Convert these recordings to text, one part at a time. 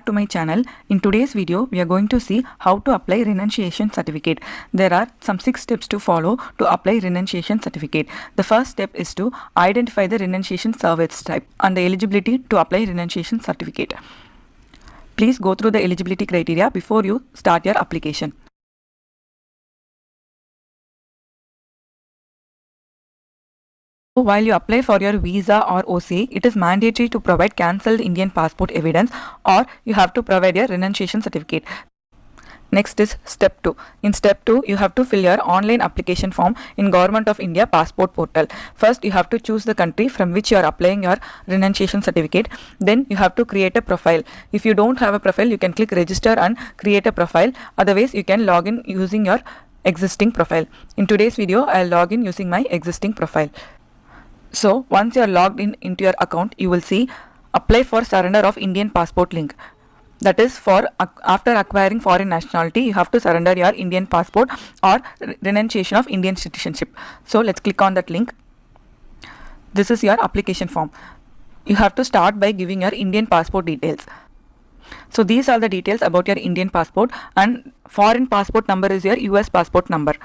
to my channel. In today's video, we are going to see how to apply renunciation certificate. There are some 6 steps to follow to apply renunciation certificate. The first step is to identify the renunciation service type and the eligibility to apply renunciation certificate. Please go through the eligibility criteria before you start your application. While you apply for your visa or OCA, it is mandatory to provide cancelled Indian passport evidence, or you have to provide your renunciation certificate. Next is step 2. In step 2, you have to fill your online application form in Government of India passport portal. First, you have to choose the country from which you are applying your renunciation certificate. Then you have to create a profile. If you don't have a profile, you can click register and create a profile. Otherwise, you can log in using your existing profile. In today's video, I'll log in using my existing profile. So once you are logged in into your account, you will see apply for surrender of Indian passport link. That is for after acquiring foreign nationality, you have to surrender your Indian passport or renunciation of Indian citizenship. So let's click on that link. This is your application form. You have to start by giving your Indian passport details. So these are the details about your Indian passport, and foreign passport number is your US passport number.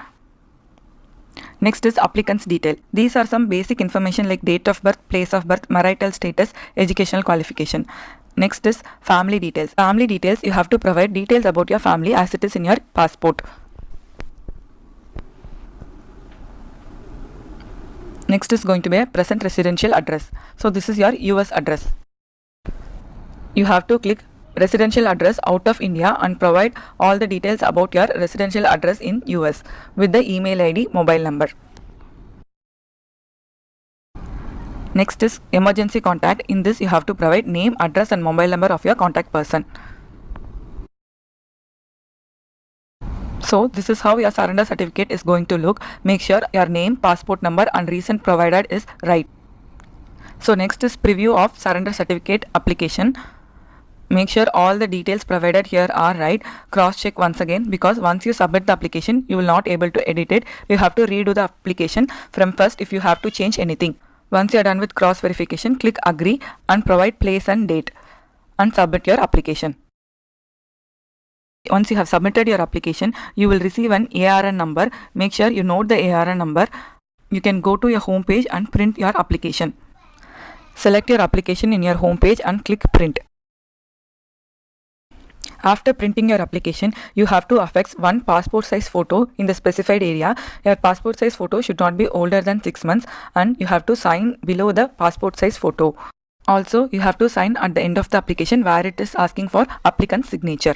Next is applicant's detail. These are some basic information like date of birth, place of birth, marital status, educational qualification. Next is family details. Family details, you have to provide details about your family as it is in your passport. Next is going to be a present residential address. So this is your US address. You have to click residential address out of India and provide all the details about your residential address in US with the email ID, mobile number. Next is emergency contact. In this, you have to provide name, address and mobile number of your contact person. So this is how your surrender certificate is going to look. Make sure your name, passport number and reason provided is right. So next is preview of surrender certificate application. Make sure all the details provided here are right. Cross check once again, because once you submit the application, you will not able to edit it. You have to redo the application from first if you have to change anything. Once you are done with cross verification, click agree and provide place and date and submit your application. Once you have submitted your application, you will receive an ARN number. Make sure you note the ARN number. You can go to your home page and print your application. Select your application in your home page and click print. After printing your application, you have to affix one passport size photo in the specified area. Your passport size photo should not be older than 6 months, and you have to sign below the passport size photo. Also, you have to sign at the end of the application where it is asking for applicant's signature.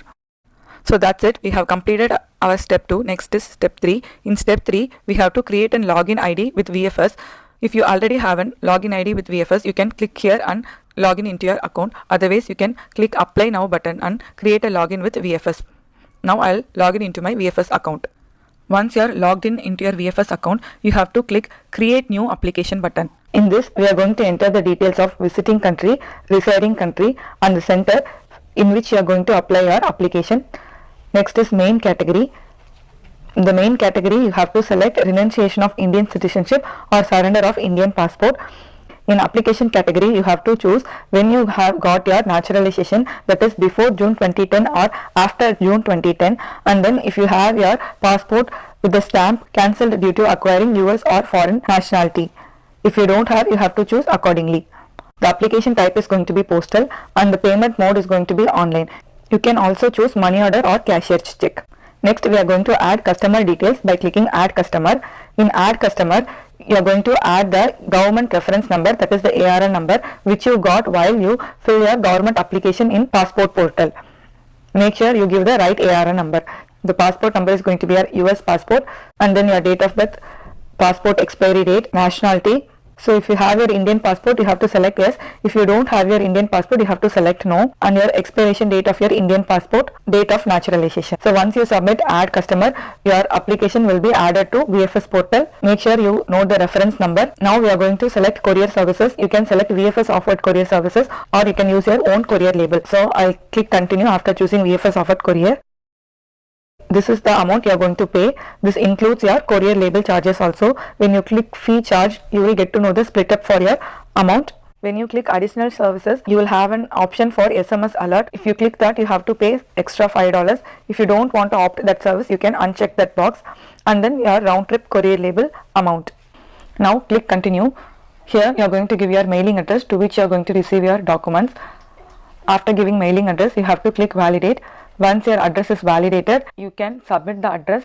So that's it. We have completed our step 2. Next is step 3. In step 3, we have to create a login ID with VFS. If you already have a login ID with VFS, you can click here and log in into your account. Otherwise, you can click apply now button and create a login with VFS. Now I'll log in into my VFS account. Once you are logged in into your VFS account, you have to click create new application button. In this, we are going to enter the details of visiting country, residing country and the center in which you are going to apply your application. Next is main category. In the main category, you have to select renunciation of Indian citizenship or surrender of Indian passport. In application category, you have to choose when you have got your naturalization, that is before June 2010 or after June 2010, and then if you have your passport with the stamp cancelled due to acquiring US or foreign nationality. If you don't have, you have to choose accordingly. The application type is going to be postal and the payment mode is going to be online. You can also choose money order or cashier's check. Next, we are going to add customer details by clicking add customer. In add customer, you are going to add the government reference number, that is the ARN number, which you got while you fill your government application in passport portal. Make sure you give the right ARN number. The passport number is going to be your US passport, and then your date of birth, passport expiry date, nationality. So if you have your Indian passport, you have to select yes. If you don't have your Indian passport, you have to select no, and your expiration date of your Indian passport, date of naturalization. So once you submit add customer, your application will be added to VFS portal. Make sure you note the reference number. Now we are going to select courier services. You can select VFS offered courier services, or you can use your own courier label. So I'll click continue after choosing VFS offered courier. This is the amount you are going to pay. This includes your courier label charges also. When you click fee charge, you will get to know the split up for your amount. When you click additional services, you will have an option for SMS alert. If you click that, you have to pay extra $5. If you don't want to opt that service, you can uncheck that box, and then your round trip courier label amount. Now click continue. Here you are going to give your mailing address to which you are going to receive your documents. After giving mailing address, you have to click validate. Once your address is validated, you can submit the address.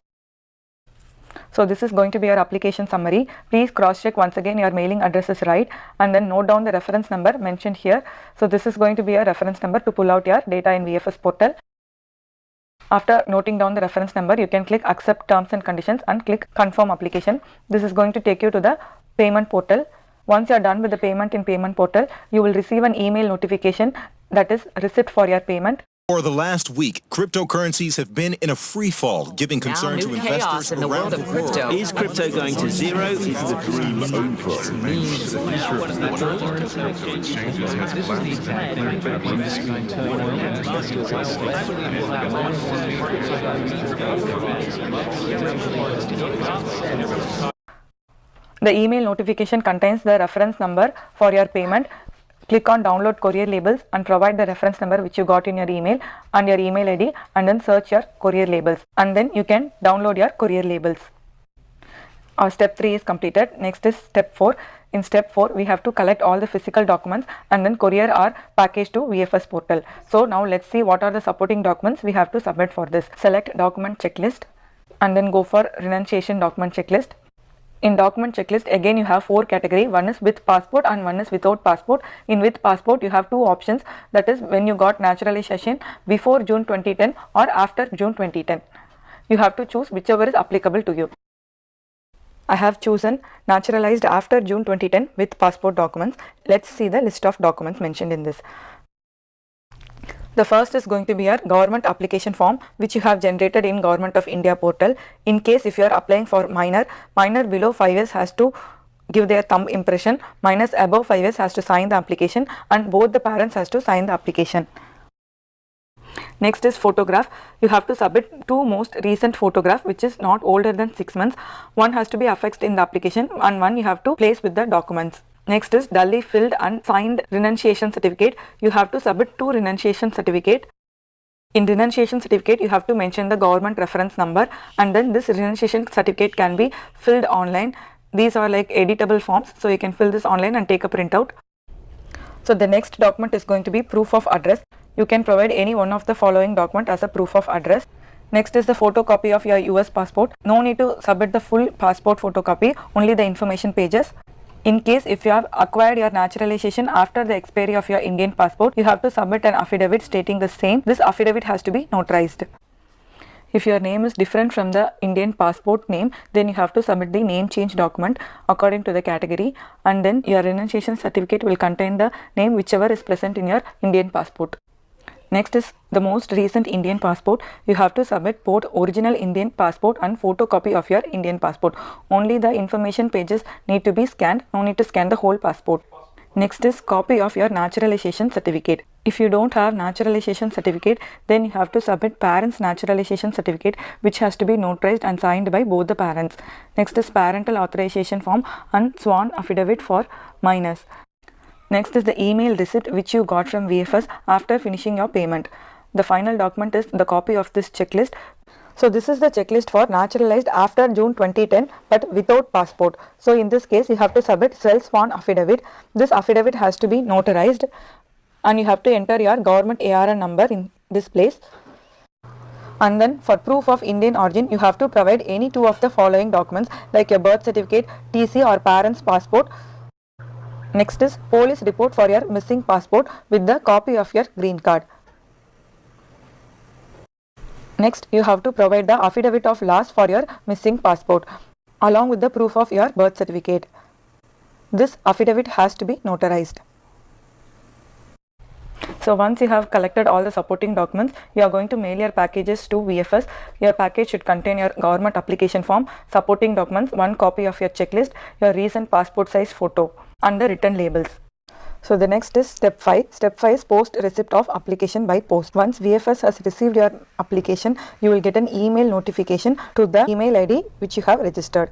So this is going to be your application summary. Please cross check once again your mailing address is right, and then note down the reference number mentioned here. So this is going to be a reference number to pull out your data in VFS portal. After noting down the reference number, you can click accept terms and conditions and click confirm application. This is going to take you to the payment portal. Once you are done with the payment in payment portal, you will receive an email notification that is receipt for your payment. For the last week, cryptocurrencies have been in a free fall, giving concern to investors in the around world the of crypto. world. Is crypto going to zero? Is the dream The email notification contains the reference number for your payment. Click on download courier labels and provide the reference number which you got in your email and your email ID, and then search your courier labels, and then you can download your courier labels. Our step 3 is completed. Next is step 4. In step 4, we have to collect all the physical documents and then courier our package to VFS portal. So now let's see what are the supporting documents we have to submit for this. Select document checklist and then go for renunciation document checklist. In document checklist, again you have 4 categories. One is with passport and one is without passport. In with passport, you have 2 options, that is when you got naturalization before June 2010 or after June 2010. You have to choose whichever is applicable to you. I have chosen naturalized after June 2010 with passport documents. Let's see the list of documents mentioned in this. The first is going to be your government application form which you have generated in Government of India portal. In case if you are applying for minor below 5 years has to give their thumb impression, minors above 5 years has to sign the application, and both the parents has to sign the application. Next is photograph. You have to submit 2 most recent photograph which is not older than 6 months. One has to be affixed in the application and one you have to place with the documents. Next is duly filled and signed renunciation certificate. You have to submit 2 renunciation certificate. In renunciation certificate, you have to mention the government reference number, and then this renunciation certificate can be filled online. These are like editable forms, so you can fill this online and take a printout. So the next document is going to be proof of address. You can provide any one of the following document as a proof of address. Next is the photocopy of your US passport. No need to submit the full passport photocopy, only the information pages. In case if you have acquired your naturalization after the expiry of your Indian passport, you have to submit an affidavit stating the same. This affidavit has to be notarized. If your name is different from the Indian passport name, then you have to submit the name change document according to the category, and then your renunciation certificate will contain the name whichever is present in your Indian passport. Next is the most recent Indian passport. You have to submit both original Indian passport and photocopy of your Indian passport. Only the information pages need to be scanned. No need to scan the whole passport. Next is copy of your naturalization certificate. If you don't have naturalization certificate, then you have to submit parents' naturalization certificate which has to be notarized and signed by both the parents. Next is parental authorization form and sworn affidavit for minors. Next is the email receipt which you got from VFS after finishing your payment. The final document is the copy of this checklist. So this is the checklist for naturalized after June 2010 but without passport. So in this case you have to submit self-sworn affidavit. This affidavit has to be notarized and you have to enter your government ARN number in this place. And then for proof of Indian origin, you have to provide any 2 of the following documents like your birth certificate, TC or parent's passport. Next is police report for your missing passport with the copy of your green card. Next, you have to provide the affidavit of loss for your missing passport along with the proof of your birth certificate. This affidavit has to be notarized. So once you have collected all the supporting documents, you are going to mail your packages to VFS. Your package should contain your government application form, supporting documents, 1 copy of your checklist, your recent passport size photo and the written labels. So the next is step 5. Step 5 is post receipt of application by post. Once VFS has received your application, you will get an email notification to the email ID which you have registered.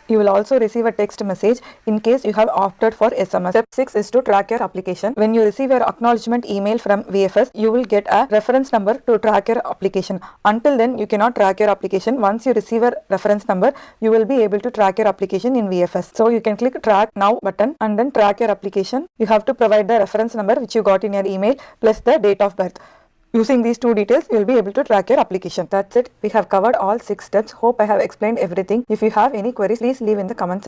You will also receive a text message in case you have opted for SMS. Step 6 is to track your application. When you receive your acknowledgement email from VFS, you will get a reference number to track your application. Until then, you cannot track your application. Once you receive a reference number, you will be able to track your application in VFS. So you can click track now button and then track your application. You have to provide the reference number which you got in your email plus the date of birth. Using these two details, you will be able to track your application. That's it. We have covered all 6 steps. Hope I have explained everything. If you have any queries, please leave in the comments.